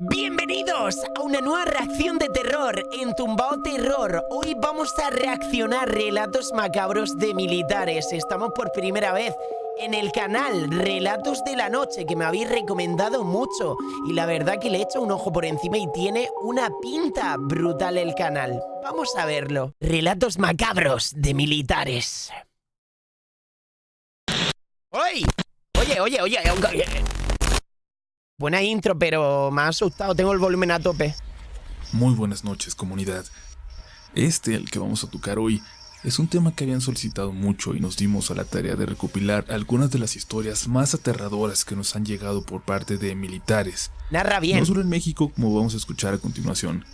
Bienvenidos a una nueva reacción de terror en Tumbao Terror. Hoy vamos a reaccionar relatos macabros de militares. Estamos por primera vez en el canal Relatos de la Noche, que me habéis recomendado mucho. Y la verdad que le he hecho un ojo por encima y tiene una pinta brutal el canal. Vamos a verlo. Relatos macabros de militares. ¡Oye! Oye. Buena intro, pero me ha asustado. Tengo el volumen a tope. Muy buenas noches, comunidad. El que vamos a tocar hoy es un tema que habían solicitado mucho y nos dimos a la tarea de recopilar algunas de las historias más aterradoras que nos han llegado por parte de militares. Narra bien. No solo en México, como vamos a escuchar a continuación.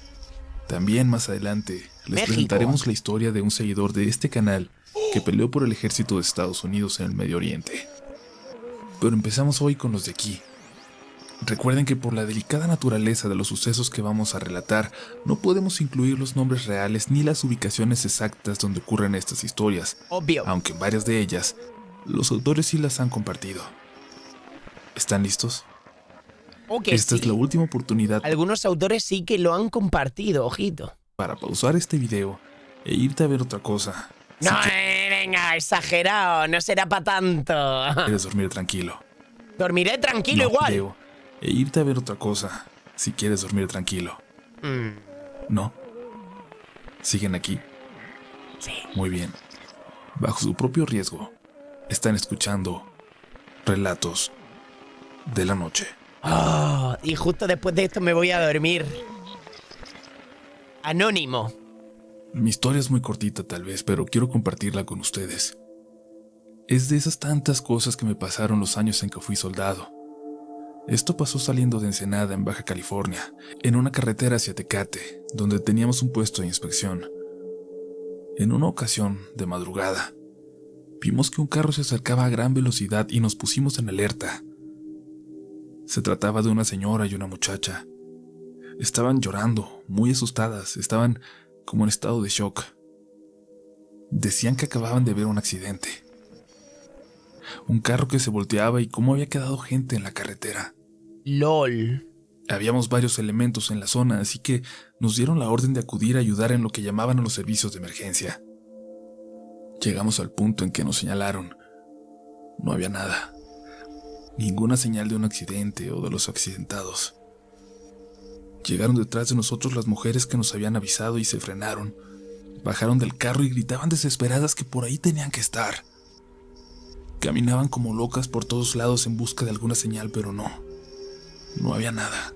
También más adelante les presentaremos la historia de un seguidor de este canal que peleó por el ejército de Estados Unidos en el Medio Oriente. Pero empezamos hoy con los de aquí. Recuerden que por la delicada naturaleza de los sucesos que vamos a relatar, no podemos incluir los nombres reales ni las ubicaciones exactas donde ocurren estas historias. Obvio. Aunque en varias de ellas, los autores sí las han compartido. ¿Están listos? Esta es la última oportunidad. Algunos autores sí que lo han compartido, ojito. Para pausar este video e irte a ver otra cosa. No, venga, exagerado, no será para tanto. Quieres dormir tranquilo. Dormiré tranquilo igual. Video, e irte a ver otra cosa, si quieres dormir tranquilo. ¿No? ¿Siguen aquí? Sí. Muy bien. Bajo su propio riesgo, están escuchando Relatos de la Noche. Oh, y justo después de esto me voy a dormir. Anónimo. Mi historia es muy cortita tal vez, pero quiero compartirla con ustedes. Es de esas tantas cosas que me pasaron los años en que fui soldado. Esto pasó saliendo de Ensenada, en Baja California, en una carretera hacia Tecate, donde teníamos un puesto de inspección. En una ocasión, de madrugada, vimos que un carro se acercaba a gran velocidad y nos pusimos en alerta. Se trataba de una señora y una muchacha. Estaban llorando, muy asustadas, estaban como en estado de shock. Decían que acababan de ver un accidente. Un carro que se volteaba y cómo había quedado gente en la carretera. LOL. Habíamos varios elementos en la zona, así que nos dieron la orden de acudir a ayudar en lo que llamaban a los servicios de emergencia. Llegamos al punto en que nos señalaron. No había nada. Ninguna señal de un accidente o de los accidentados. Llegaron detrás de nosotros las mujeres que nos habían avisado y se frenaron. Bajaron del carro y gritaban desesperadas que por ahí tenían que estar. Caminaban como locas por todos lados en busca de alguna señal, pero no había nada.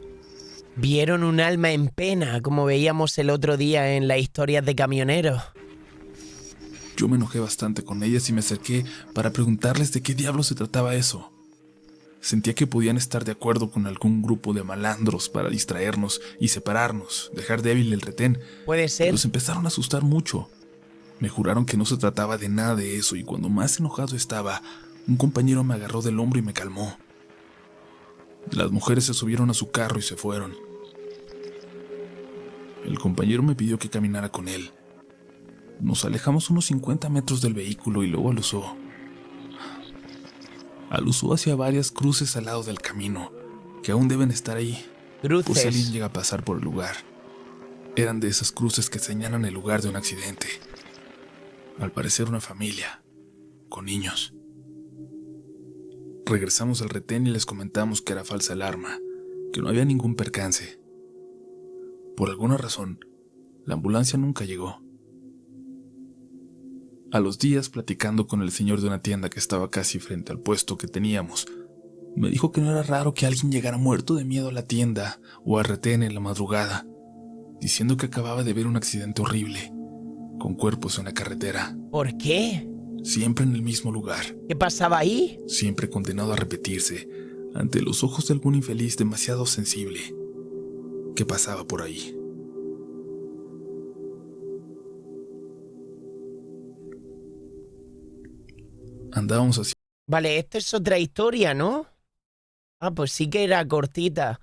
Vieron un alma en pena, como veíamos el otro día en las historias de camioneros. Yo me enojé bastante con ellas y me acerqué para preguntarles de qué diablos se trataba eso. Sentía que podían estar de acuerdo con algún grupo de malandros para distraernos y separarnos, dejar débil el retén. Puede ser. Pero se empezaron a asustar mucho. Me juraron que no se trataba de nada de eso y cuando más enojado estaba, un compañero me agarró del hombro y me calmó. Las mujeres se subieron a su carro y se fueron. El compañero me pidió que caminara con él. Nos alejamos unos 50 metros del vehículo y luego alusó. Alusó hacia varias cruces al lado del camino, que aún deben estar ahí, por si alguien llega a pasar por el lugar. Eran de esas cruces que señalan el lugar de un accidente. Al parecer una familia, con niños. Regresamos al retén y les comentamos que era falsa alarma, que no había ningún percance. Por alguna razón, la ambulancia nunca llegó. A los días, platicando con el señor de una tienda que estaba casi frente al puesto que teníamos, me dijo que no era raro que alguien llegara muerto de miedo a la tienda o al retén en la madrugada, diciendo que acababa de ver un accidente horrible, con cuerpos en la carretera. ¿Por qué? Siempre en el mismo lugar. ¿Qué pasaba ahí? Siempre condenado a repetirse, ante los ojos de algún infeliz demasiado sensible. ¿Qué pasaba por ahí? Andábamos así. Vale, esto es otra historia, ¿no? Ah, pues sí que era cortita.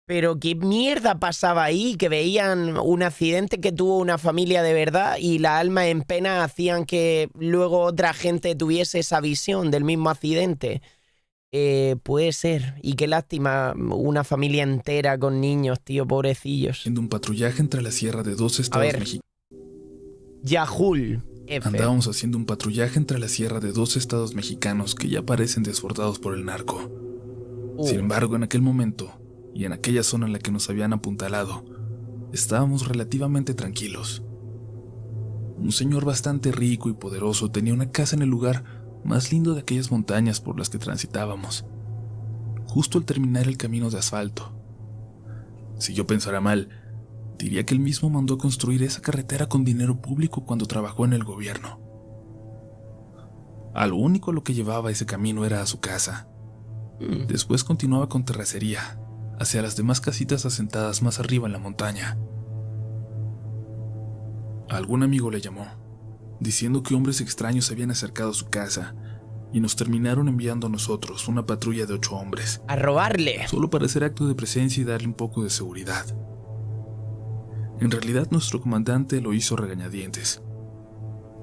Pero ¿qué mierda pasaba ahí? Que veían un accidente que tuvo una familia de verdad y las almas en pena hacían que luego otra gente tuviese esa visión del mismo accidente. Puede ser. Y qué lástima, una familia entera con niños, tío, pobrecillos. Haciendo un patrullaje entre la sierra de dos estados mexicanos. Yahul F. Andábamos haciendo un patrullaje entre la sierra de dos estados mexicanos que ya parecen desbordados por el narco. Sin embargo, en aquel momento, y en aquella zona en la que nos habían apuntalado, estábamos relativamente tranquilos. Un señor bastante rico y poderoso tenía una casa en el lugar más lindo de aquellas montañas por las que transitábamos, justo al terminar el camino de asfalto. Si yo pensara mal, diría que él mismo mandó construir esa carretera con dinero público cuando trabajó en el gobierno. A lo único a lo que llevaba ese camino era a su casa. Después continuaba con terracería, hacia las demás casitas asentadas más arriba en la montaña. Algún amigo le llamó, diciendo que hombres extraños se habían acercado a su casa y nos terminaron enviando a nosotros una patrulla de 8 hombres. ¡A robarle! Solo para hacer acto de presencia y darle un poco de seguridad. En realidad nuestro comandante lo hizo a regañadientes.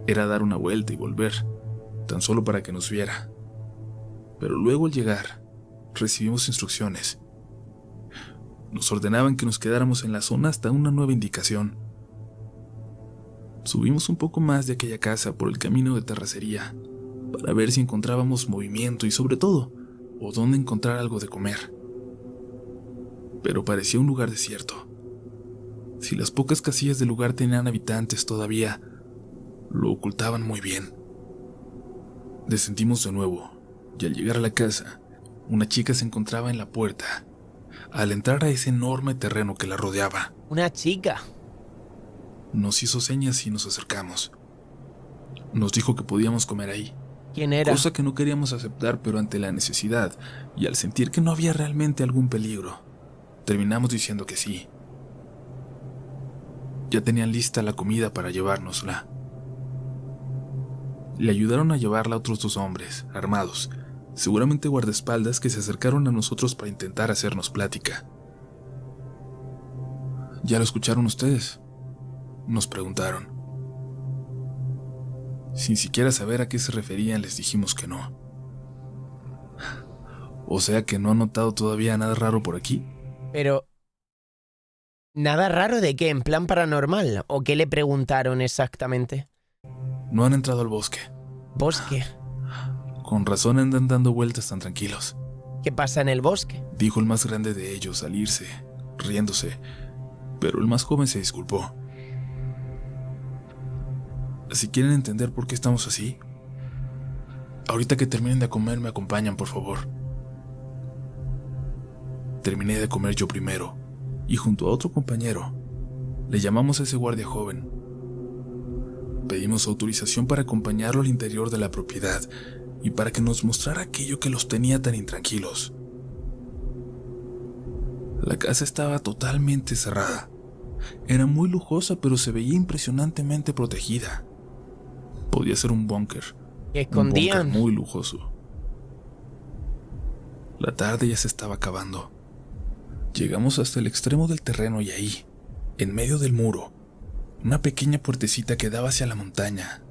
Era dar una vuelta y volver, tan solo para que nos viera. Pero luego al llegar, recibimos instrucciones. Nos ordenaban que nos quedáramos en la zona hasta una nueva indicación. Subimos un poco más de aquella casa por el camino de terracería, para ver si encontrábamos movimiento y sobre todo, o dónde encontrar algo de comer. Pero parecía un lugar desierto. Si las pocas casillas del lugar tenían habitantes todavía, lo ocultaban muy bien. Descendimos de nuevo, y al llegar a la casa, una chica se encontraba en la puerta, al entrar a ese enorme terreno que la rodeaba. ¿Una chica? Nos hizo señas y nos acercamos. Nos dijo que podíamos comer ahí. ¿Quién era? Cosa que no queríamos aceptar, pero ante la necesidad, y al sentir que no había realmente algún peligro, terminamos diciendo que sí. Ya tenían lista la comida para llevárnosla. Le ayudaron a llevarla a otros 2 hombres, armados, seguramente guardaespaldas, que se acercaron a nosotros para intentar hacernos plática. ¿Ya lo escucharon ustedes?, nos preguntaron. Sin siquiera saber a qué se referían, les dijimos que no. O sea que no han notado todavía nada raro por aquí. Pero... ¿nada raro de qué? ¿En plan paranormal? ¿O qué le preguntaron exactamente? No han entrado al bosque. ¿Bosque? Con razón andan dando vueltas tan tranquilos. ¿Qué pasa en el bosque? Dijo el más grande de ellos al irse, riéndose, pero el más joven se disculpó. Si quieren entender por qué estamos así, ahorita que terminen de comer me acompañan, por favor. Terminé de comer yo primero, y junto a otro compañero, le llamamos a ese guardia joven. Pedimos autorización para acompañarlo al interior de la propiedad y para que nos mostrara aquello que los tenía tan intranquilos. La casa estaba totalmente cerrada. Era muy lujosa, pero se veía impresionantemente protegida. Podía ser un búnker. ¿Qué escondían? Un búnker muy lujoso. La tarde ya se estaba acabando. Llegamos hasta el extremo del terreno y ahí, en medio del muro, una pequeña puertecita que daba hacia la montaña.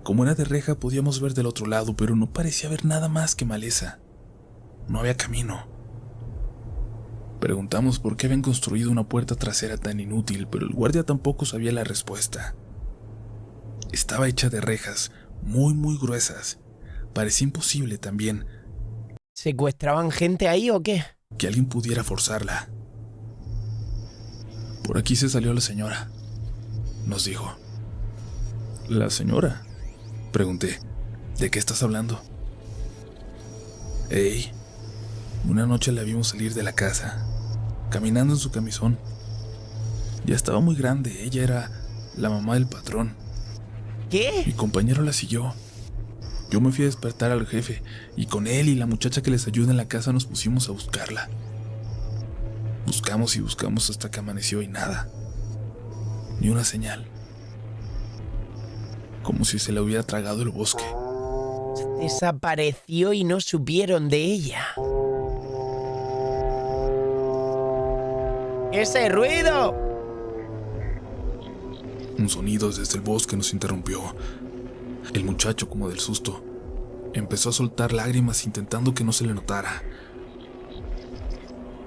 Como era de reja, podíamos ver del otro lado, pero no parecía haber nada más que maleza. No había camino. Preguntamos por qué habían construido una puerta trasera tan inútil, pero el guardia tampoco sabía la respuesta. Estaba hecha de rejas, muy gruesas. Parecía imposible también. ¿Secuestraban gente ahí o qué? Que alguien pudiera forzarla. Por aquí se salió la señora, nos dijo. ¿La señora?, pregunté. ¿De qué estás hablando? Ey, una noche la vimos salir de la casa, caminando en su camisón. Ya estaba muy grande, ella era la mamá del patrón. ¿Qué? Mi compañero la siguió. Yo me fui a despertar al jefe, y con él y la muchacha que les ayuda en la casa nos pusimos a buscarla. Buscamos y buscamos hasta que amaneció y nada. Ni una señal. Como si se la hubiera tragado el bosque. Desapareció y no supieron de ella. ¡Ese ruido! Un sonido desde el bosque nos interrumpió. El muchacho, como del susto, Empezó a soltar lágrimas intentando que no se le notara.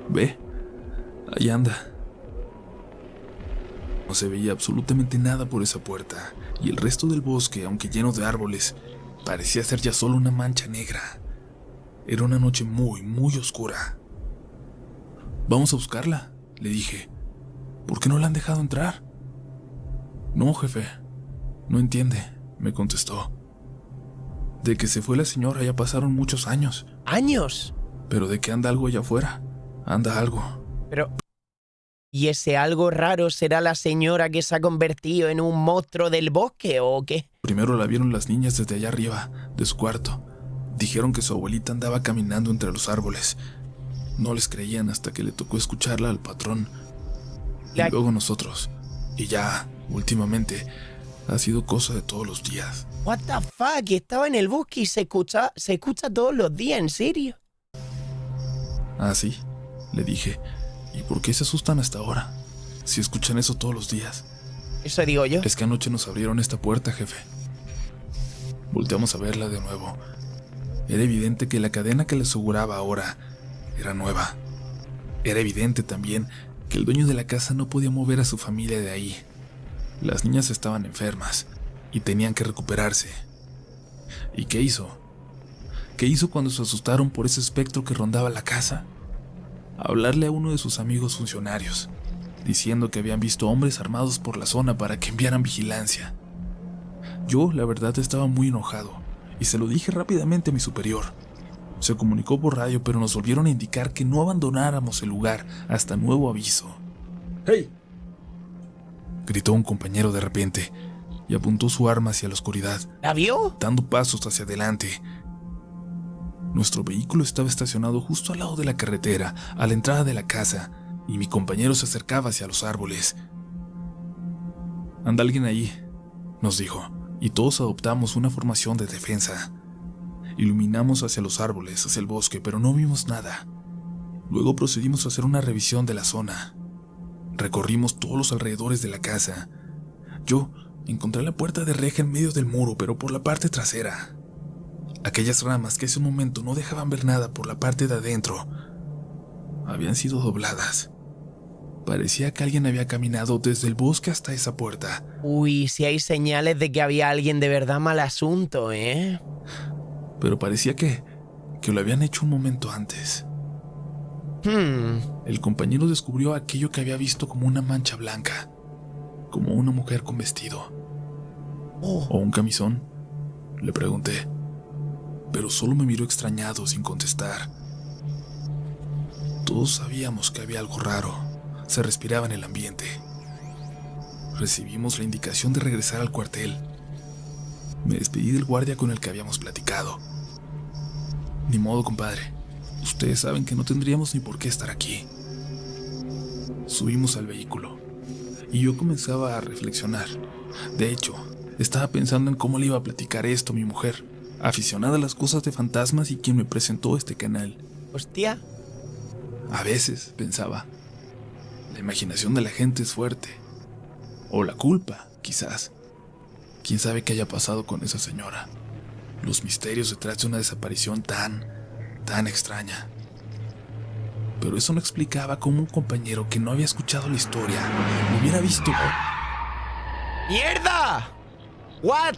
Ve, ahí anda. No se veía absolutamente nada por esa puerta, y el resto del bosque, aunque lleno de árboles, parecía ser ya solo una mancha negra. Era una noche muy, muy oscura. Vamos a buscarla, le dije. ¿Por qué no la han dejado entrar? No, jefe, no entiende, me contestó. De que se fue la señora ya pasaron muchos años. ¿Años? Pero de que anda algo allá afuera, anda algo. Pero... ¿y ese algo raro será la señora que se ha convertido en un monstruo del bosque o qué? Primero la vieron las niñas desde allá arriba, de su cuarto. Dijeron que su abuelita andaba caminando entre los árboles. No les creían hasta que le tocó escucharla al patrón. Y luego nosotros. Y ya, últimamente, ha sido cosa de todos los días. What the fuck, estaba en el bosque y se escucha todos los días, ¿en serio? Ah, sí, le dije. ¿Y por qué se asustan hasta ahora? Si escuchan eso todos los días. Eso digo yo. Es que anoche nos abrieron esta puerta, jefe. Volteamos a verla de nuevo. Era evidente que la cadena que le aseguraba ahora era nueva. Era evidente también que el dueño de la casa no podía mover a su familia de ahí. Las niñas estaban enfermas y tenían que recuperarse. ¿Y qué hizo? ¿Qué hizo cuando se asustaron por ese espectro que rondaba la casa? Hablarle a uno de sus amigos funcionarios, diciendo que habían visto hombres armados por la zona para que enviaran vigilancia. Yo, la verdad, estaba muy enojado y se lo dije rápidamente a mi superior. Se comunicó por radio, pero nos volvieron a indicar que no abandonáramos el lugar hasta nuevo aviso. ¡Hey!, gritó un compañero de repente y apuntó su arma hacia la oscuridad. ¿La vio? Dando pasos hacia adelante. Nuestro vehículo estaba estacionado justo al lado de la carretera, a la entrada de la casa, y mi compañero se acercaba hacia los árboles. «Anda alguien ahí», nos dijo, y todos adoptamos una formación de defensa. Iluminamos hacia los árboles, hacia el bosque, pero no vimos nada. Luego procedimos a hacer una revisión de la zona. Recorrimos todos los alrededores de la casa. Yo encontré la puerta de reja en medio del muro, pero por la parte trasera. Aquellas ramas que hace un momento no dejaban ver nada por la parte de adentro habían sido dobladas. Parecía que alguien había caminado desde el bosque hasta esa puerta. Uy, si hay señales de que había alguien de verdad mal asunto, ¿eh? Pero parecía que lo habían hecho un momento antes. El compañero descubrió aquello que había visto como una mancha blanca, como una mujer con vestido. ¿O un camisón?, le pregunté. Pero solo me miró extrañado sin contestar. Todos sabíamos que había algo raro. Se respiraba en el ambiente. Recibimos la indicación de regresar al cuartel. Me despedí del guardia con el que habíamos platicado. Ni modo, compadre. Ustedes saben que no tendríamos ni por qué estar aquí. Subimos al vehículo y yo comenzaba a reflexionar. De hecho, estaba pensando en cómo le iba a platicar esto a mi mujer, aficionada a las cosas de fantasmas y quien me presentó este canal. Hostia. A veces, pensaba, la imaginación de la gente es fuerte. O la culpa, quizás. ¿Quién sabe qué haya pasado con esa señora? Los misterios detrás de una desaparición tan extraña. Pero eso no explicaba cómo un compañero que no había escuchado la historia lo hubiera visto. ¡Mierda! ¿What?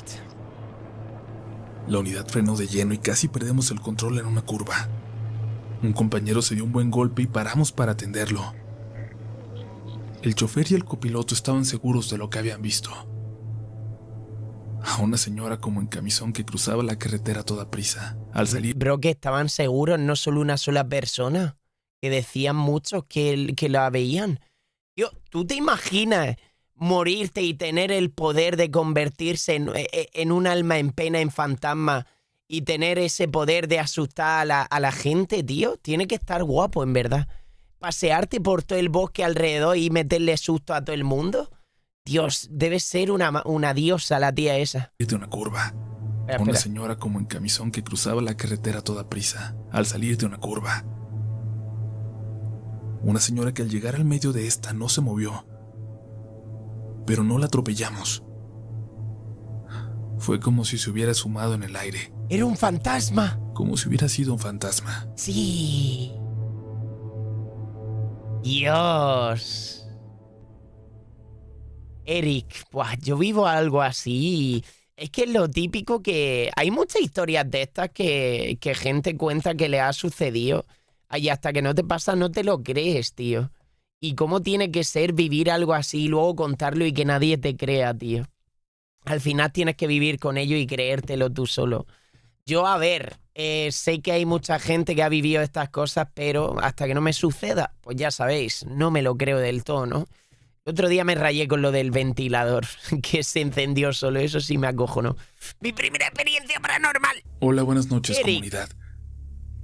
La unidad frenó de lleno y casi perdemos el control en una curva. Un compañero se dio un buen golpe y paramos para atenderlo. El chofer y el copiloto estaban seguros de lo que habían visto. A una señora como en camisón que cruzaba la carretera a toda prisa. Al salir... Bro, que estaban seguros, no solo una sola persona. Que decían muchos que la veían. Tío, ¿tú te imaginas morirte y tener el poder de convertirse en un alma en pena, en fantasma, y tener ese poder de asustar a la gente, tío? Tiene que estar guapo, en verdad. Pasearte por todo el bosque alrededor y meterle susto a todo el mundo. Dios, debe ser una diosa la tía esa. De una curva. Espera. Una señora como en camisón que cruzaba la carretera a toda prisa. Al salir de una curva. Una señora que al llegar al medio de esta no se movió. Pero no la atropellamos. Fue como si se hubiera sumado en el aire. Era un fantasma. Como si hubiera sido un fantasma. Sí. Dios. Eric, buah, yo vivo algo así. Es que es lo típico que... Hay muchas historias de estas que gente cuenta que le ha sucedido. Y hasta que no te pasa no te lo crees, tío. Y cómo tiene que ser vivir algo así y luego contarlo y que nadie te crea, tío. Al final tienes que vivir con ello y creértelo tú solo. Yo, a ver, sé que hay mucha gente que ha vivido estas cosas, pero hasta que no me suceda, pues ya sabéis, no me lo creo del todo, ¿no? El otro día me rayé con lo del ventilador, que se encendió solo, eso sí me acojonó. ¡Mi primera experiencia paranormal! Hola, buenas noches, Eric. comunidad.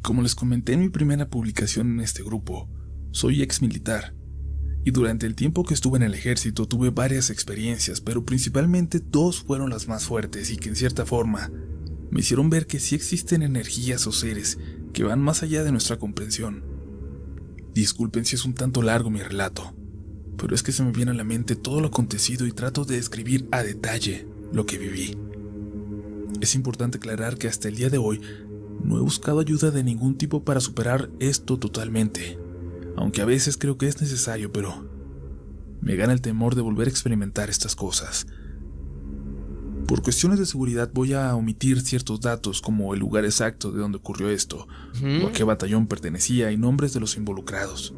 Como les comenté en mi primera publicación en este grupo, soy ex militar. Y durante el tiempo que estuve en el ejército tuve varias experiencias, pero principalmente dos fueron las más fuertes y que en cierta forma me hicieron ver que sí existen energías o seres que van más allá de nuestra comprensión. Disculpen si es un tanto largo mi relato, pero es que se me viene a la mente todo lo acontecido y trato de describir a detalle lo que viví. Es importante aclarar que hasta el día de hoy no he buscado ayuda de ningún tipo para superar esto totalmente, aunque a veces creo que es necesario, pero me gana el temor de volver a experimentar estas cosas. Por cuestiones de seguridad voy a omitir ciertos datos como el lugar exacto de donde ocurrió esto, o a qué batallón pertenecía y nombres de los involucrados.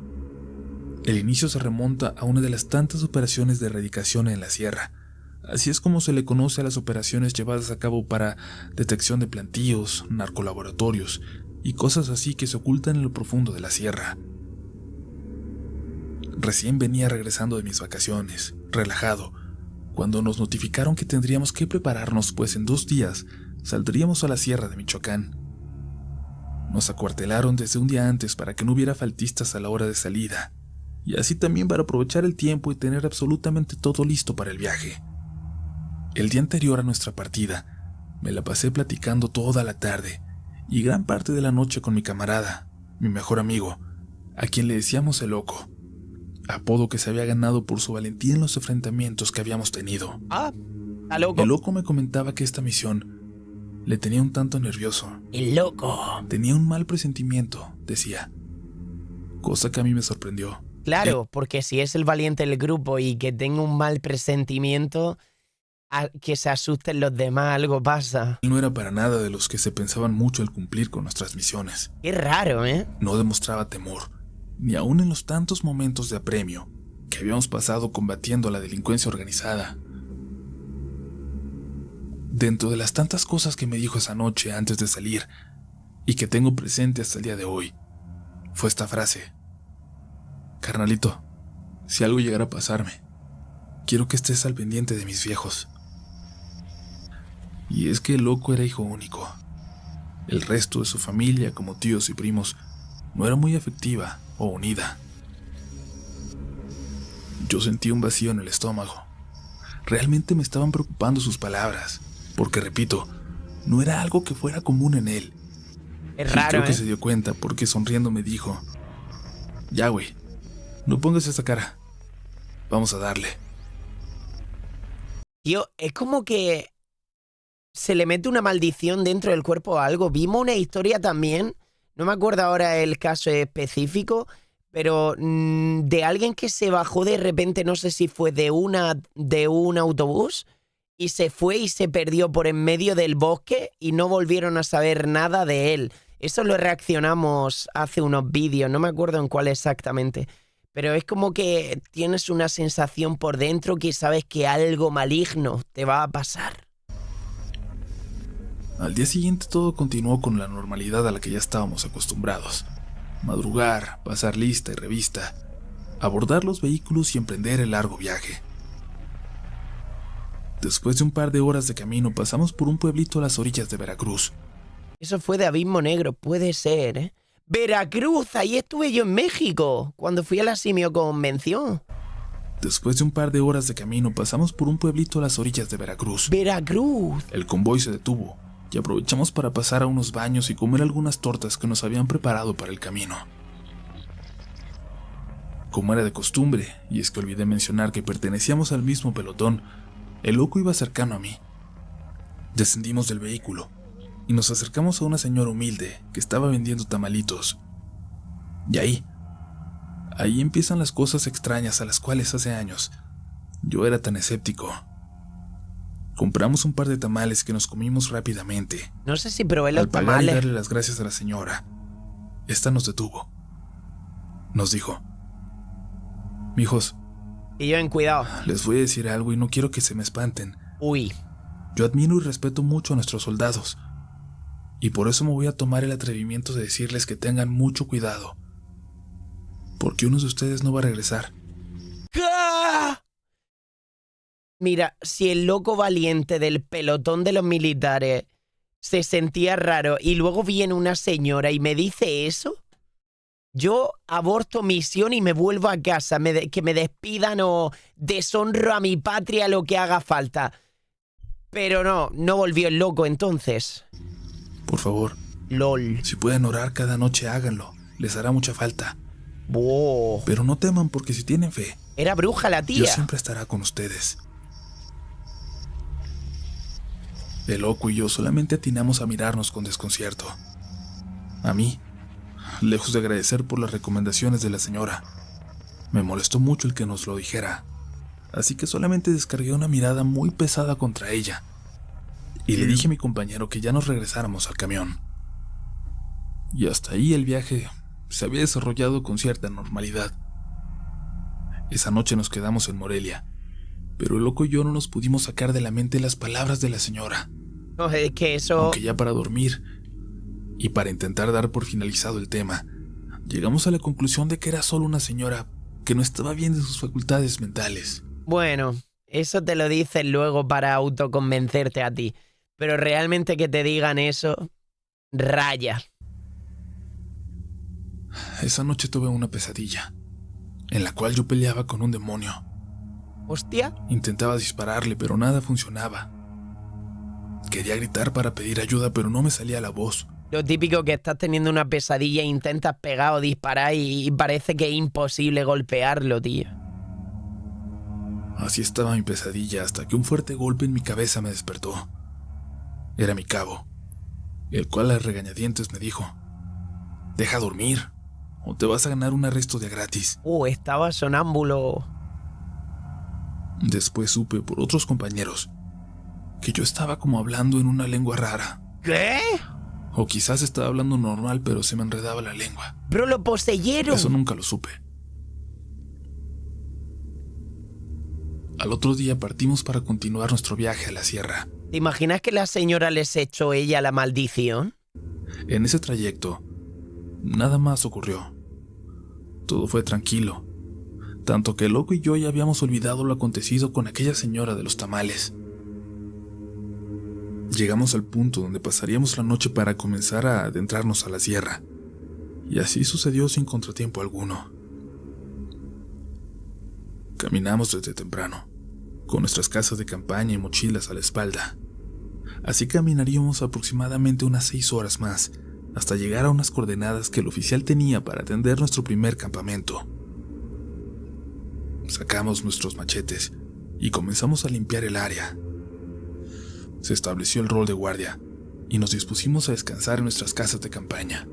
El inicio se remonta a una de las tantas operaciones de erradicación en la sierra. Así es como se le conoce a las operaciones llevadas a cabo para detección de plantíos, narcolaboratorios y cosas así que se ocultan en lo profundo de la sierra. Recién venía regresando de mis vacaciones, relajado, cuando nos notificaron que tendríamos que prepararnos, pues en 2 días saldríamos a la sierra de Michoacán. Nos acuartelaron desde un día antes para que no hubiera faltistas a la hora de salida, y así también para aprovechar el tiempo y tener absolutamente todo listo para el viaje. El día anterior a nuestra partida, me la pasé platicando toda la tarde y gran parte de la noche con mi camarada, mi mejor amigo, a quien le decíamos el Loco, apodo que se había ganado por su valentía en los enfrentamientos que habíamos tenido. Ah, está loco. El Loco me comentaba que esta misión le tenía un tanto nervioso. El loco. Tenía un mal presentimiento, decía, cosa que a mí me sorprendió. Claro, porque si es el valiente del grupo y que tenga un mal presentimiento, que se asusten los demás, algo pasa. Él no era para nada de los que se pensaban mucho al cumplir con nuestras misiones. Qué raro, ¿eh? No demostraba temor, ni aun en los tantos momentos de apremio que habíamos pasado combatiendo a la delincuencia organizada. Dentro de las tantas cosas que me dijo esa noche antes de salir, y que tengo presente hasta el día de hoy, fue esta frase: carnalito, si algo llegara a pasarme, quiero que estés al pendiente de mis viejos. Y es que el Loco era hijo único. El resto de su familia, como tíos y primos, no era muy afectiva o unida. Yo sentí un vacío en el estómago. Realmente me estaban preocupando sus palabras, porque repito, no era algo que fuera común en él. Es raro, creo que se dio cuenta porque sonriendo me dijo: ya, güey, no pongas esa cara. Vamos a darle. Tío, es como que se le mete una maldición dentro del cuerpo o algo. Vimos una historia también, no me acuerdo ahora el caso específico, pero de alguien que se bajó de repente, no sé si fue de un autobús, y se fue y se perdió por en medio del bosque y no volvieron a saber nada de él. Eso lo reaccionamos hace unos vídeos, no me acuerdo en cuál exactamente. Pero es como que tienes una sensación por dentro que sabes que algo maligno te va a pasar. Al día siguiente todo continuó con la normalidad a la que ya estábamos acostumbrados. Madrugar, pasar lista y revista, abordar los vehículos y emprender el largo viaje. Después de un par de horas de camino pasamos por un pueblito a las orillas de Veracruz. Eso fue de Abismo Negro, puede ser, ¿eh? Veracruz, ahí estuve yo en México, cuando fui a la Simio Convención. Después de un par de horas de camino pasamos por un pueblito a las orillas de Veracruz. Veracruz. El convoy se detuvo y aprovechamos para pasar a unos baños y comer algunas tortas que nos habían preparado para el camino. Como era de costumbre, y es que olvidé mencionar que pertenecíamos al mismo pelotón, el Loco iba cercano a mí. Descendimos del vehículo y nos acercamos a una señora humilde que estaba vendiendo tamalitos. Y ahí empiezan las cosas extrañas a las cuales hace años yo era tan escéptico. Compramos un par de tamales que nos comimos rápidamente. No sé si probé los Al pagar tamales. y darle las gracias a la señora, esta nos detuvo. Nos dijo: mijos, Y yo en cuidado. les voy a decir algo y no quiero que se me espanten. Uy. Yo admiro y respeto mucho a nuestros soldados, y por eso me voy a tomar el atrevimiento de decirles que tengan mucho cuidado, porque uno de ustedes no va a regresar. ¡Ah! Mira, si el loco valiente del pelotón de los militares se sentía raro y luego viene una señora y me dice eso, yo aborto misión y me vuelvo a casa, que me despidan o deshonro a mi patria, lo que haga falta. Pero no volvió el loco entonces. Por favor, LOL. si pueden orar cada noche, háganlo. Les hará mucha falta. Wow. Pero no teman, porque si tienen fe, Era bruja la Dios tía. siempre estará con ustedes. El loco y yo solamente atinamos a mirarnos con desconcierto. A mí, lejos de agradecer por las recomendaciones de la señora, me molestó mucho el que nos lo dijera, así que solamente descargué una mirada muy pesada contra ella y le dije a mi compañero que ya nos regresáramos al camión. Y hasta ahí el viaje se había desarrollado con cierta normalidad. Esa noche nos quedamos en Morelia, pero el loco y yo no nos pudimos sacar de la mente las palabras de la señora. No, es que eso... Aunque ya para dormir y para intentar dar por finalizado el tema, llegamos a la conclusión de que era solo una señora que no estaba bien de sus facultades mentales. Bueno, eso te lo dicen luego para autoconvencerte a ti. Pero realmente que te digan eso, raya. Esa noche tuve una pesadilla, en la cual yo peleaba con un demonio. Hostia. Intentaba dispararle, pero nada funcionaba. Quería gritar para pedir ayuda, pero no me salía la voz. Lo típico que estás teniendo una pesadilla e intentas pegar o disparar y parece que es imposible golpearlo, tío. Así estaba mi pesadilla hasta que un fuerte golpe en mi cabeza me despertó. Era mi cabo, el cual a regañadientes me dijo: deja dormir, o te vas a ganar un arresto de gratis. Estaba sonámbulo. Después supe por otros compañeros que yo estaba como hablando en una lengua rara. ¿Qué? O quizás estaba hablando normal, pero se me enredaba la lengua. Bro, lo poseyeron. Eso nunca lo supe. Al otro día partimos para continuar nuestro viaje a la sierra. ¿Te imaginas que la señora les echó ella la maldición? En ese trayecto, nada más ocurrió. Todo fue tranquilo, tanto que el loco y yo ya habíamos olvidado lo acontecido con aquella señora de los tamales. Llegamos al punto donde pasaríamos la noche para comenzar a adentrarnos a la sierra, y así sucedió sin contratiempo alguno. Caminamos desde temprano, con nuestras casas de campaña y mochilas a la espalda. Así caminaríamos aproximadamente unas 6 horas más, hasta llegar a unas coordenadas que el oficial tenía para atender nuestro primer campamento. Sacamos nuestros machetes y comenzamos a limpiar el área. Se estableció el rol de guardia y nos dispusimos a descansar en nuestras casas de campaña.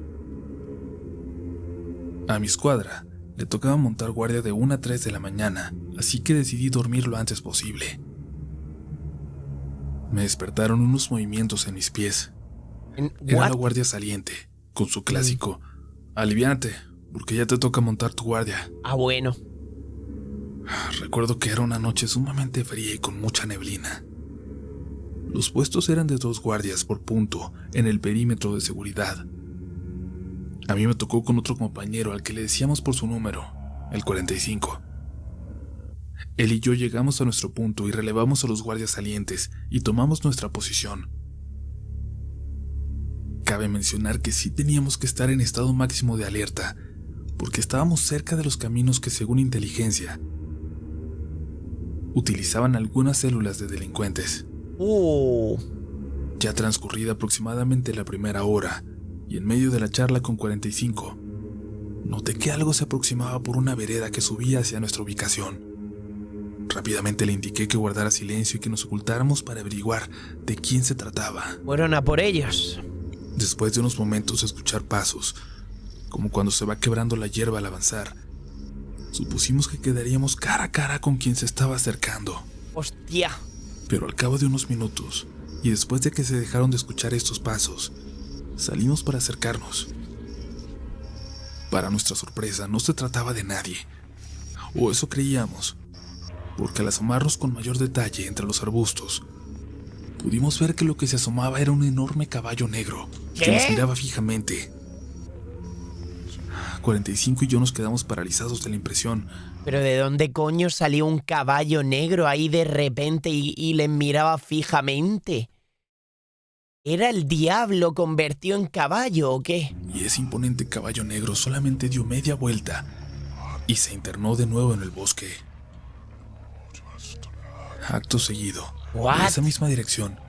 A mi escuadra le tocaba montar guardia de 1 a 3 de la mañana, así que decidí dormir lo antes posible. Me despertaron unos movimientos en mis pies. Era la guardia saliente, con su clásico: aliviánate, porque ya te toca montar tu guardia. Bueno. Recuerdo que era una noche sumamente fría y con mucha neblina. Los puestos eran de 2 guardias por punto en el perímetro de seguridad. A mí me tocó con otro compañero al que le decíamos por su número, el 45. Él y yo llegamos a nuestro punto y relevamos a los guardias salientes y tomamos nuestra posición. Cabe mencionar que sí teníamos que estar en estado máximo de alerta, porque estábamos cerca de los caminos que, según inteligencia, utilizaban algunas células de delincuentes. Ya transcurrida aproximadamente la primera hora, y en medio de la charla con 45, noté que algo se aproximaba por una vereda que subía hacia nuestra ubicación. Rápidamente le indiqué que guardara silencio y que nos ocultáramos para averiguar de quién se trataba. Fueron a por ellos. Después de unos momentos de escuchar pasos, como cuando se va quebrando la hierba al avanzar, supusimos que quedaríamos cara a cara con quien se estaba acercando. ¡Hostia! Pero al cabo de unos minutos, y después de que se dejaron de escuchar estos pasos, salimos para acercarnos. Para nuestra sorpresa, no se trataba de nadie, o eso creíamos, porque al asomarnos con mayor detalle entre los arbustos, pudimos ver que lo que se asomaba era un enorme caballo negro que nos miraba fijamente. 45 y yo nos quedamos paralizados de la impresión. ¿Pero de dónde coño salió un caballo negro ahí de repente y les miraba fijamente? ¿Era el diablo convertido en caballo o qué? Y ese imponente caballo negro solamente dio media vuelta y se internó de nuevo en el bosque. Acto seguido, en esa misma dirección,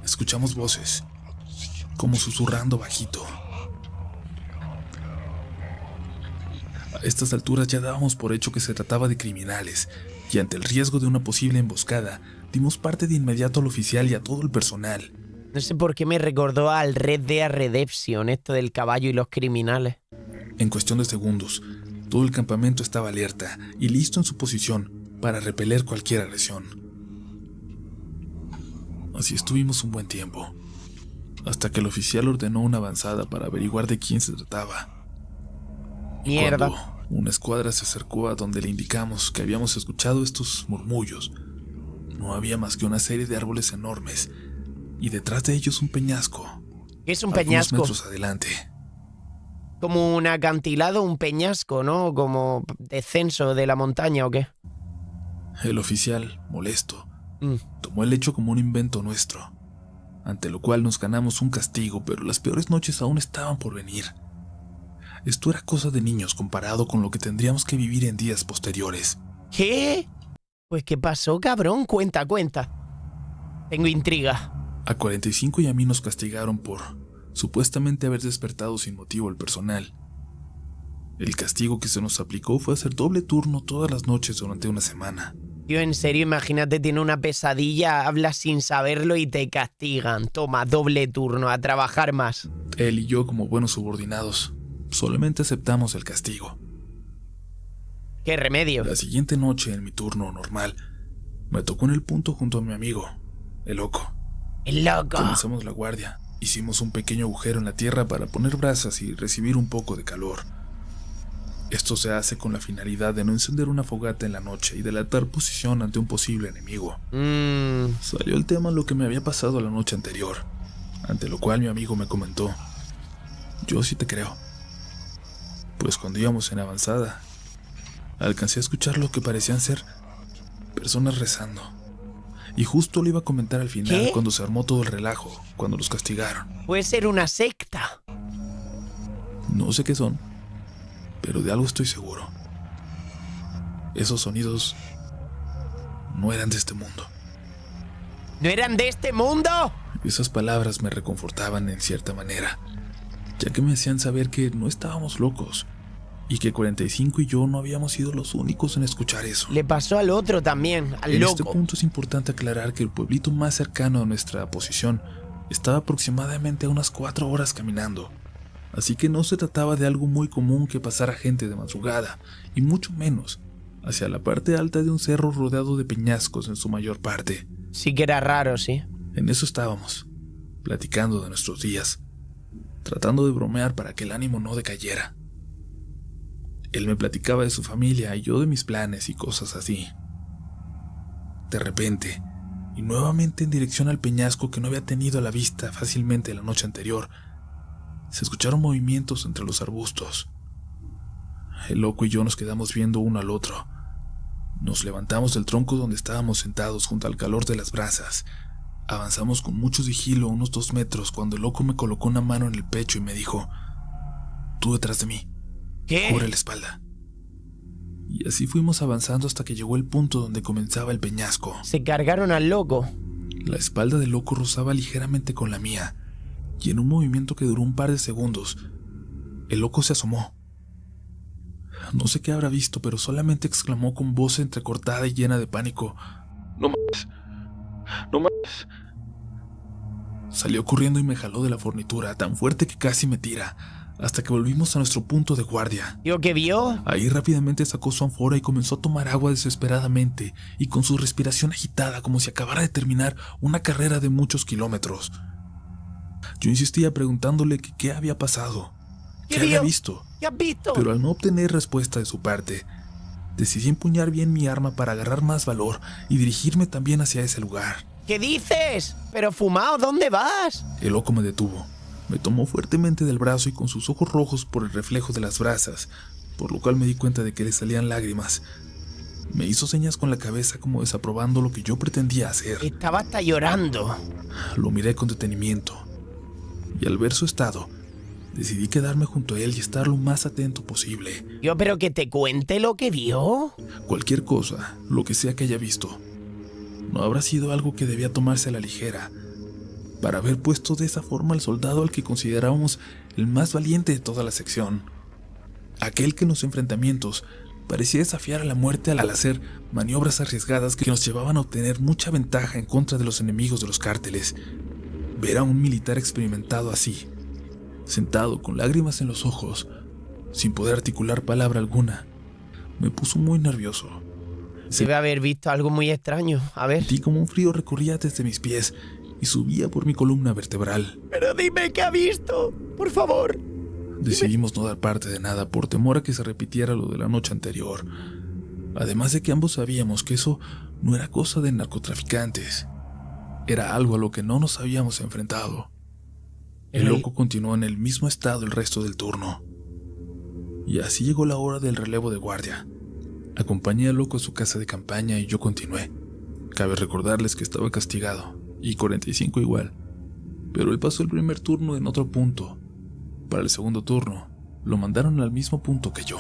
escuchamos voces, como susurrando bajito. A estas alturas ya dábamos por hecho que se trataba de criminales, y ante el riesgo de una posible emboscada, dimos parte de inmediato al oficial y a todo el personal. No sé por qué me recordó al Red Dead Redemption, esto del caballo y los criminales. En cuestión de segundos, todo el campamento estaba alerta y listo en su posición para repeler cualquier agresión. Así estuvimos un buen tiempo, hasta que el oficial ordenó una avanzada para averiguar de quién se trataba. Mierda. Cuando una escuadra se acercó a donde le indicamos que habíamos escuchado estos murmullos, no había más que una serie de árboles enormes y detrás de ellos un peñasco. ¿Qué es un algunos peñasco? metros adelante. Como un acantilado, un peñasco, ¿no? Como descenso de la montaña o qué. El oficial, molesto, tomó el hecho como un invento nuestro, ante lo cual nos ganamos un castigo, pero las peores noches aún estaban por venir. Esto era cosa de niños comparado con lo que tendríamos que vivir en días posteriores. ¿Qué? Pues ¿qué pasó, cabrón? Cuenta. Tengo intriga. A 45 y a mí nos castigaron por supuestamente haber despertado sin motivo al personal. El castigo que se nos aplicó fue hacer doble turno todas las noches durante una semana. Tío, en serio, imagínate, tiene una pesadilla, hablas sin saberlo y te castigan. Toma, doble turno, a trabajar más. Él y yo, como buenos subordinados, solamente aceptamos el castigo. ¿Qué remedio? La siguiente noche, en mi turno normal, me tocó en el punto junto a mi amigo, el loco. ¡El loco! Comenzamos la guardia. Hicimos un pequeño agujero en la tierra para poner brasas y recibir un poco de calor. Esto se hace con la finalidad de no encender una fogata en la noche y delatar posición ante un posible enemigo. Salió el tema lo que me había pasado la noche anterior, ante lo cual mi amigo me comentó: yo sí te creo. Pues cuando íbamos en avanzada, alcancé a escuchar lo que parecían ser personas rezando. Y justo lo iba a comentar al final. ¿Qué? Cuando se armó todo el relajo, cuando los castigaron. Puede ser una secta. No sé qué son, pero de algo estoy seguro. Esos sonidos no eran de este mundo. ¿No eran de este mundo? Esas palabras me reconfortaban en cierta manera, ya que me hacían saber que no estábamos locos y que 45 y yo no habíamos sido los únicos en escuchar eso. Le pasó al otro también, al En loco. este punto es importante aclarar que el pueblito más cercano a nuestra posición estaba aproximadamente a unas 4 horas caminando, así que no se trataba de algo muy común que pasara gente de madrugada, y mucho menos hacia la parte alta de un cerro rodeado de peñascos en su mayor parte. Sí que era raro, sí. En eso estábamos, platicando de nuestros días, tratando de bromear para que el ánimo no decayera. Él me platicaba de su familia y yo de mis planes y cosas así. De repente, y nuevamente en dirección al peñasco que no había tenido a la vista fácilmente la noche anterior, se escucharon movimientos entre los arbustos. El loco y yo nos quedamos viendo uno al otro. Nos levantamos del tronco donde estábamos sentados junto al calor de las brasas. Avanzamos con mucho sigilo unos 2 metros cuando el loco me colocó una mano en el pecho y me dijo: tú detrás de mí. ¿Qué? Cubre la espalda. Y así fuimos avanzando hasta que llegó el punto donde comenzaba el peñasco. Se cargaron al loco. La espalda del loco rozaba ligeramente con la mía, y en un movimiento que duró un par de segundos, el loco se asomó. No sé qué habrá visto, pero solamente exclamó con voz entrecortada y llena de pánico: «¡No mames! ¡No mames!». Salió corriendo y me jaló de la fornitura tan fuerte que casi me tira, hasta que volvimos a nuestro punto de guardia. ¿Yo qué vio? Ahí rápidamente sacó su ánfora y comenzó a tomar agua desesperadamente y con su respiración agitada como si acabara de terminar una carrera de muchos kilómetros. Yo insistía preguntándole que qué había pasado, qué había visto, ¿Qué has visto? pero al no obtener respuesta de su parte, decidí empuñar bien mi arma para agarrar más valor y dirigirme también hacia ese lugar. ¿Qué dices? ¿Pero fumado, dónde vas? El loco me detuvo. Me tomó fuertemente del brazo y con sus ojos rojos por el reflejo de las brasas, por lo cual me di cuenta de que le salían lágrimas. Me hizo señas con la cabeza como desaprobando lo que yo pretendía hacer. Estaba hasta llorando. Lo miré con detenimiento, y al ver su estado, decidí quedarme junto a él y estar lo más atento posible. Yo, pero que te cuente lo que vio. Cualquier cosa, lo que sea que haya visto, no habrá sido algo que debía tomarse a la ligera, para haber puesto de esa forma al soldado al que considerábamos el más valiente de toda la sección. Aquel que en los enfrentamientos parecía desafiar a la muerte al hacer maniobras arriesgadas que nos llevaban a obtener mucha ventaja en contra de los enemigos de los cárteles. Ver a un militar experimentado así, sentado con lágrimas en los ojos, sin poder articular palabra alguna, me puso muy nervioso. Debe haber visto algo muy extraño. A ver. Sentí como un frío recorría desde mis pies y subía por mi columna vertebral. Pero dime qué ha visto, por favor. Decidimos no dar parte de nada por temor a que se repitiera lo de la noche anterior. Además de que ambos sabíamos que eso no era cosa de narcotraficantes. Era algo a lo que no nos habíamos enfrentado. El loco continuó en el mismo estado el resto del turno. Y así llegó la hora del relevo de guardia. Acompañé al loco a su casa de campaña y yo continué. Cabe recordarles que estaba castigado, y 45 igual. Pero él pasó el primer turno en otro punto. Para el segundo turno, lo mandaron al mismo punto que yo.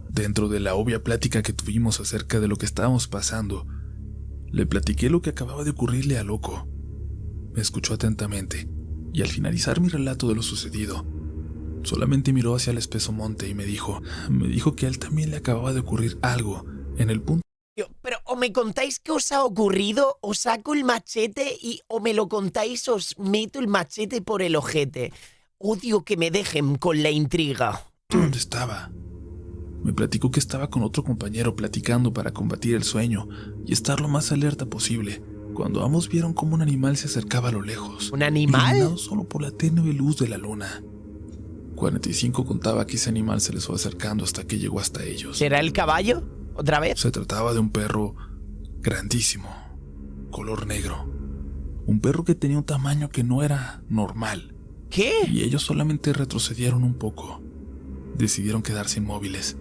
Dentro de la obvia plática que tuvimos acerca de lo que estábamos pasando, le platiqué lo que acababa de ocurrirle al loco. Me escuchó atentamente, y al finalizar mi relato de lo sucedido, solamente miró hacia el espeso monte y me dijo que a él también le acababa de ocurrir algo en el punto. Pero o me contáis qué os ha ocurrido, os saco el machete y o me lo contáis, os meto el machete por el ojete. Odio que me dejen con la intriga. ¿Dónde estaba? Me platicó que estaba con otro compañero platicando para combatir el sueño y estar lo más alerta posible, cuando ambos vieron cómo un animal se acercaba a lo lejos. ¿Un animal? Iluminado solo por la tenue luz de la luna. 45 contaba que ese animal se les fue acercando hasta que llegó hasta ellos. ¿Será el caballo? ¿Otra vez? Se trataba de un perro grandísimo, color negro. Un perro que tenía un tamaño que no era normal. ¿Qué? Y ellos solamente retrocedieron un poco. Decidieron quedarse inmóviles.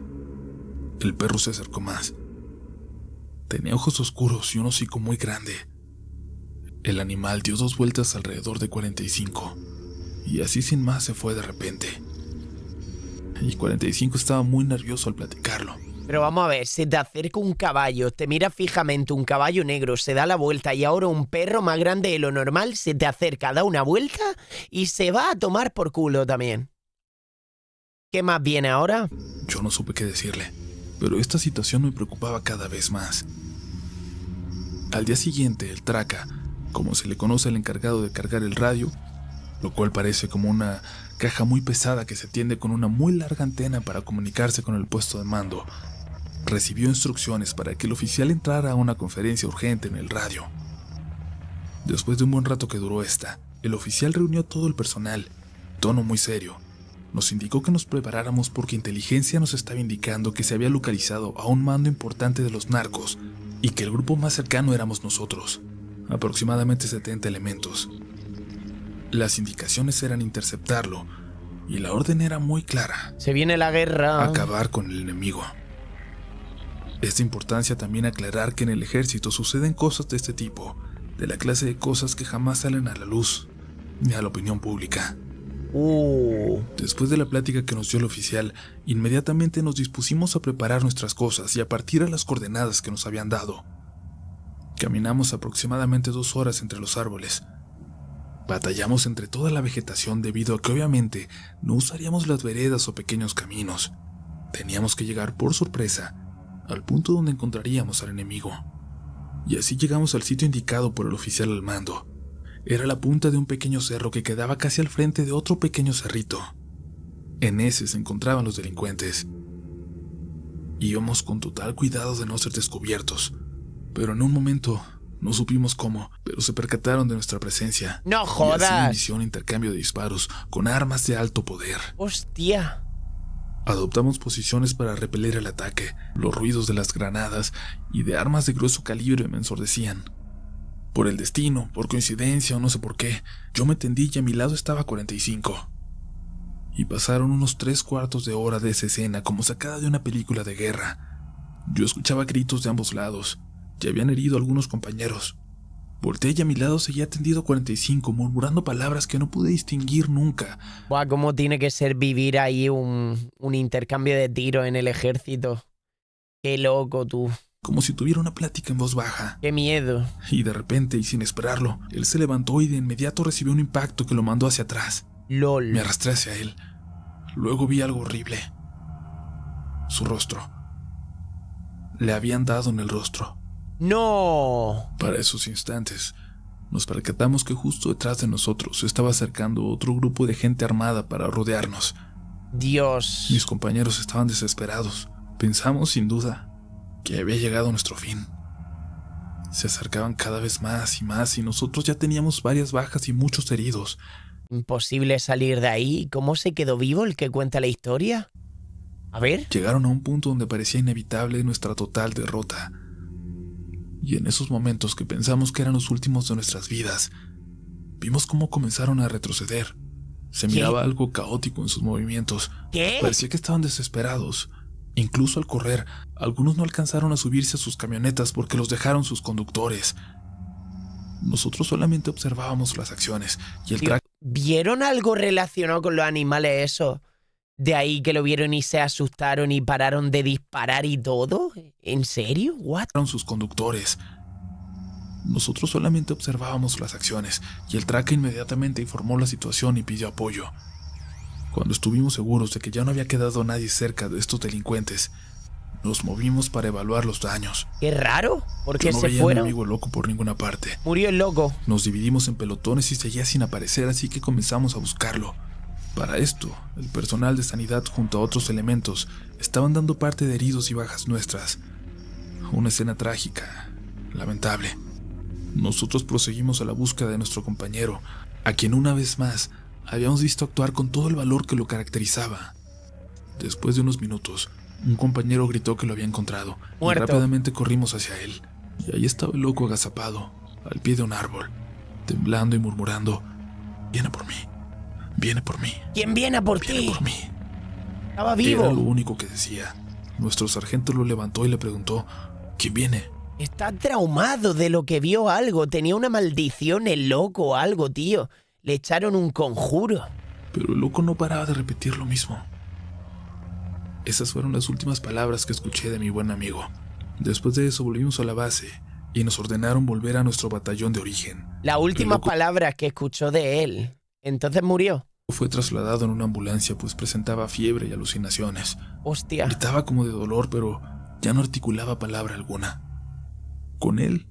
El perro se acercó más. Tenía ojos oscuros y un hocico muy grande. El animal dio 2 vueltas alrededor de 45, y así sin más se fue de repente. Y 45 estaba muy nervioso al platicarlo. Pero vamos a ver, se te acerca un caballo, te mira fijamente un caballo negro, se da la vuelta y ahora un perro más grande de lo normal se te acerca, da una vuelta y se va a tomar por culo también. ¿Qué más viene ahora? Yo no supe qué decirle, pero esta situación me preocupaba cada vez más. Al día siguiente, el traca, como se le conoce al encargado de cargar el radio, lo cual parece como una caja muy pesada que se tiende con una muy larga antena para comunicarse con el puesto de mando, recibió instrucciones para que el oficial entrara a una conferencia urgente en el radio. Después de un buen rato que duró esta, el oficial reunió a todo el personal, en tono muy serio. Nos indicó que nos preparáramos porque inteligencia nos estaba indicando que se había localizado a un mando importante de los narcos y que el grupo más cercano éramos nosotros, aproximadamente 70 elementos. Las indicaciones eran interceptarlo y la orden era muy clara. Se viene la guerra. Acabar con el enemigo. Es de importancia también aclarar que en el ejército suceden cosas de este tipo, de la clase de cosas que jamás salen a la luz ni a la opinión pública. Después de la plática que nos dio el oficial, inmediatamente nos dispusimos a preparar nuestras cosas y a partir a las coordenadas que nos habían dado. Caminamos aproximadamente 2 horas entre los árboles. Batallamos entre toda la vegetación debido a que obviamente no usaríamos las veredas o pequeños caminos. Teníamos que llegar por sorpresa al punto donde encontraríamos al enemigo. Y así llegamos al sitio indicado por el oficial al mando. Era la punta de un pequeño cerro que quedaba casi al frente de otro pequeño cerrito. En ese se encontraban los delincuentes. Íbamos con total cuidado de no ser descubiertos, pero en un momento, no supimos cómo, pero se percataron de nuestra presencia. ¡No Y así jodas! inició un intercambio de disparos con armas de alto poder. ¡Hostia! Adoptamos posiciones para repeler el ataque. Los ruidos de las granadas y de armas de grueso calibre me ensordecían. Por el destino, por coincidencia o no sé por qué, yo me tendí y a mi lado estaba 45. Y pasaron unos 3/4 de hora de esa escena como sacada de una película de guerra. Yo escuchaba gritos de ambos lados. Ya habían herido a algunos compañeros. Volteé y a mi lado seguía tendido 45, murmurando palabras que no pude distinguir nunca. Buah, ¿cómo tiene que ser vivir ahí un intercambio de tiros en el ejército? Qué loco tú. Como si tuviera una plática en voz baja. Qué miedo. Y de repente, y sin esperarlo, él se levantó y de inmediato recibió un impacto que lo mandó hacia atrás. LOL. Me arrastré hacia él. Luego vi algo horrible. Su rostro. Le habían dado en el rostro. ¡No! Para esos instantes, nos percatamos que justo detrás de nosotros se estaba acercando otro grupo de gente armada para rodearnos. Dios. Mis compañeros estaban desesperados. Pensamos, sin duda, que había llegado nuestro fin. Se acercaban cada vez más y nosotros ya teníamos varias bajas y muchos heridos. Imposible salir de ahí. ¿Cómo se quedó vivo el que cuenta la historia? A ver. Llegaron a un punto donde parecía inevitable nuestra total derrota. Y en esos momentos que pensamos que eran los últimos de nuestras vidas, vimos cómo comenzaron a retroceder. Se miraba algo caótico en sus movimientos. ¿Qué? Parecía que estaban desesperados. Incluso al correr, algunos no alcanzaron a subirse a sus camionetas porque los dejaron sus conductores. Nosotros solamente observábamos las acciones y el track. ¿Vieron algo relacionado con los animales esos? De ahí que lo vieron y se asustaron y pararon de disparar y todo. ¿En serio? ¿What? Sus conductores. Nosotros solamente observábamos las acciones y el tracker inmediatamente informó la situación y pidió apoyo. Cuando estuvimos seguros de que ya no había quedado nadie cerca de estos delincuentes, nos movimos para evaluar los daños. Qué raro. ¿Por qué no se veía fueron? A mi amigo loco por ninguna parte. Murió el loco. Nos dividimos en pelotones y seguía sin aparecer, así que comenzamos a buscarlo. Para esto, el personal de sanidad junto a otros elementos estaban dando parte de heridos y bajas nuestras. Una escena trágica, lamentable. Nosotros proseguimos a la búsqueda de nuestro compañero, a quien una vez más habíamos visto actuar con todo el valor que lo caracterizaba. Después de unos minutos, un compañero gritó que lo había encontrado. Muerto. Y rápidamente corrimos hacia él. Y ahí estaba el loco agazapado, al pie de un árbol, temblando y murmurando: «Viene por mí. Viene por mí. ¿Quién viene a por Viene ti? por mí». Estaba vivo. Era lo único que decía. Nuestro sargento lo levantó y le preguntó: «¿Quién viene?». Está traumado de lo que vio algo. Tenía una maldición el loco o algo, tío. Le echaron un conjuro. Pero el loco no paraba de repetir lo mismo. Esas fueron las últimas palabras que escuché de mi buen amigo. Después de eso volvimos a la base y nos ordenaron volver a nuestro batallón de origen. La última loco palabra que escuchó de él. Entonces murió. Fue trasladado en una ambulancia pues presentaba fiebre y alucinaciones. Hostia. Gritaba como de dolor, pero ya no articulaba palabra alguna. Con él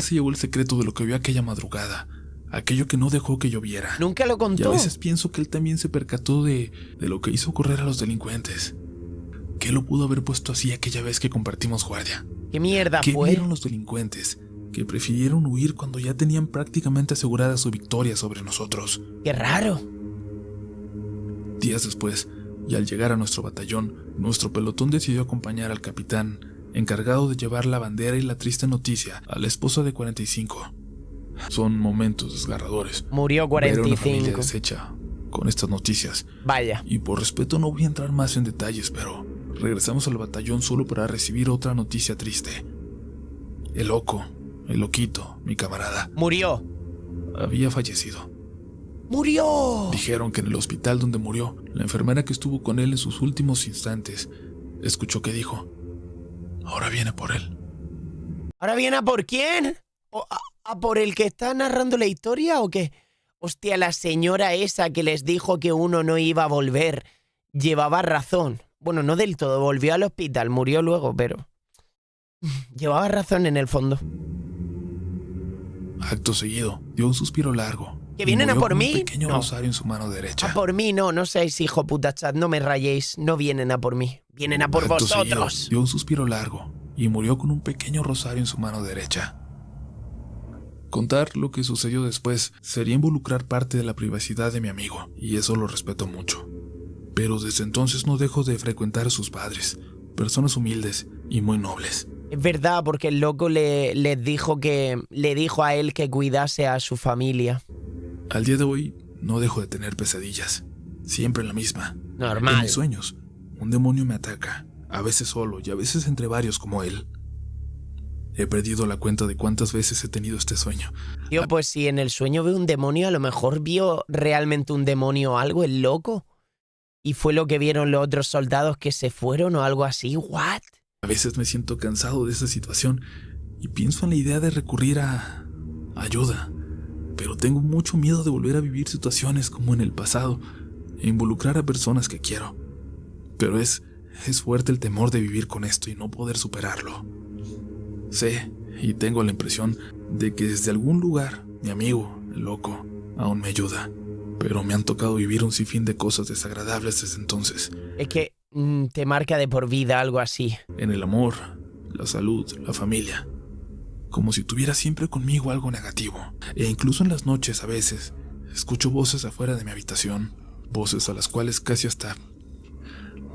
se llevó el secreto de lo que vio aquella madrugada, aquello que no dejó que lloviera. Nunca lo Y a contó. veces pienso que él también se percató de lo que hizo correr a los delincuentes. ¿Qué lo pudo haber puesto así aquella vez que compartimos guardia? ¿Qué mierda ¿Qué fue? vieron los delincuentes que prefirieron huir cuando ya tenían prácticamente asegurada su victoria sobre nosotros? Qué raro. Días después, y al llegar a nuestro batallón, nuestro pelotón decidió acompañar al capitán, encargado de llevar la bandera y la triste noticia a la esposa de 45. Son momentos desgarradores. Murió Ver a una familia 45. deshecha con estas noticias. Vaya. Y por respeto no voy a entrar más en detalles, pero regresamos al batallón solo para recibir otra noticia triste. El loquito, mi camarada, Murió. había fallecido. ¡Murió! Dijeron que en el hospital donde murió, la enfermera que estuvo con él en sus últimos instantes, escuchó que dijo: «Ahora viene por él». ¿Ahora viene a por quién? ¿A por el que está narrando la historia o qué? Hostia, la señora esa que les dijo que uno no iba a volver llevaba razón. Bueno, no del todo, volvió al hospital, murió luego, pero... llevaba razón en el fondo. Acto seguido, dio un suspiro largo. ¿Que vienen a por mí? Un pequeño No. rosario en su mano derecha. A por mí no seáis hijo puta chat, no me rayéis, no vienen a por mí, vienen a por Acto seguido, vosotros. dio un suspiro largo y murió con un pequeño rosario en su mano derecha. Contar lo que sucedió después sería involucrar parte de la privacidad de mi amigo, y eso lo respeto mucho. Pero desde entonces no dejo de frecuentar a sus padres, personas humildes y muy nobles. Es verdad, porque el loco le dijo a él que cuidase a su familia. Al día de hoy no dejo de tener pesadillas, siempre la misma. Normal. En mis sueños, un demonio me ataca, a veces solo y a veces entre varios como él. He perdido la cuenta de cuántas veces he tenido este sueño. Tío, pues si en el sueño ve un demonio, a lo mejor vio realmente un demonio o algo, el loco. Y fue lo que vieron los otros soldados que se fueron o algo así. ¿What? A veces me siento cansado de esa situación y pienso en la idea de recurrir a ayuda, pero tengo mucho miedo de volver a vivir situaciones como en el pasado e involucrar a personas que quiero. Pero es fuerte el temor de vivir con esto y no poder superarlo. Sé y tengo la impresión de que desde algún lugar mi amigo, el loco, aún me ayuda, pero me han tocado vivir un sinfín de cosas desagradables desde entonces. Es que te marca de por vida algo así. En el amor, la salud, la familia. Como si tuviera siempre conmigo algo negativo. E incluso en las noches a veces escucho voces afuera de mi habitación. Voces a las cuales casi hasta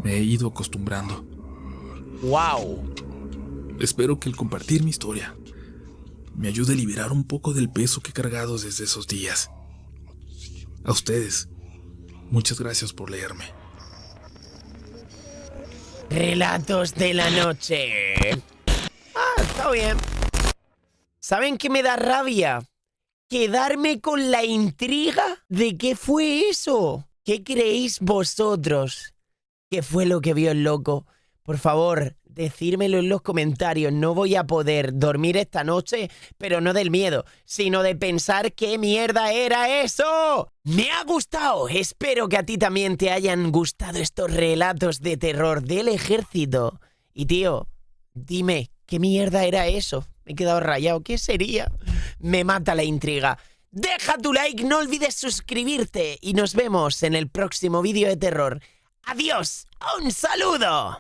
me he ido acostumbrando. ¡Wow! Espero que el compartir mi historia me ayude a liberar un poco del peso que he cargado desde esos días. A ustedes, muchas gracias por leerme. Relatos de la noche. Está bien. ¿Saben qué me da rabia? Quedarme con la intriga de qué fue eso. ¿Qué creéis vosotros? ¿Qué fue lo que vio el loco? Por favor, decírmelo en los comentarios. No voy a poder dormir esta noche, pero no del miedo, sino de pensar qué mierda era eso. Me ha gustado. Espero que a ti también te hayan gustado estos relatos de terror del ejército. Y tío, dime, ¿qué mierda era eso? Me he quedado rayado. ¿Qué sería? Me mata la intriga. Deja tu like, no olvides suscribirte y nos vemos en el próximo vídeo de terror. ¡Adiós! ¡Un saludo!